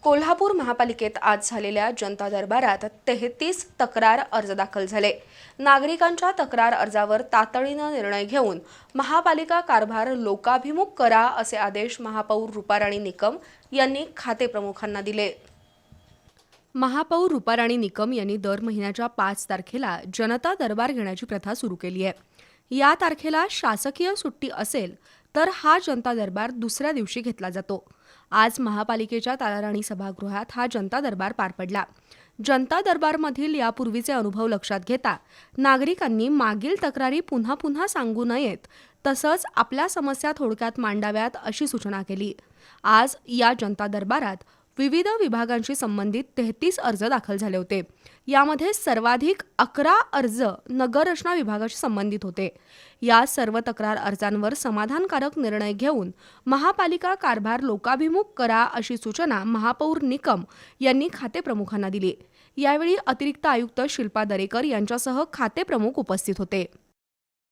कोल्हापूर महापालिकेत आज झालेल्या जनता दरबारात 33 तक्रार अर्ज दाखल झाले। नागरिकांच्या तक्रार अर्जावर तातडीने निर्णय घेऊन महापालिका कारभार लोकाभिमुख करा असे आदेश महापौर रूपाराणी निकम यांनी खाते प्रमुखांना दिले। महापौर रूपाराणी निकम यांनी दर महिन्याच्या 5 तारखेला जनता दरबार घेण्याची प्रथा सुरू केली आहे। या तारखेला शासकीय सुट्टी असेल तर हा जनता दरबार दुसऱ्या दिवशी घेतला जातो। आज महापालिकेच्या ताराराणी सभागृहात हा जनता दरबार पार पडला। जनता दरबारमधील यापूर्वीचे अनुभव लक्षात घेता नागरिकांनी मागील तक्रारी पुन्हा पुन्हा सांगू नयेत, तसंच आपल्या समस्या थोडक्यात मांडाव्यात अशी सूचना केली। आज या जनता दरबारात विविध विभागांशी संबंधित 33 अर्ज दाखल झाले होते। यामध्ये सर्वाधिक 11 अर्ज नगररचना विभागाशी संबंधित होते। या सर्व तक्रार अर्जांवर समाधानकारक निर्णय घेऊन महापालिका कारभार लोकाभिमुख करा अशी सूचना महापौर निकम यांनी खाते प्रमुखांना दिली। यावेळी अतिरिक्त आयुक्त शिल्पा दरेकर यांच्यासह खाते प्रमुख उपस्थित होते।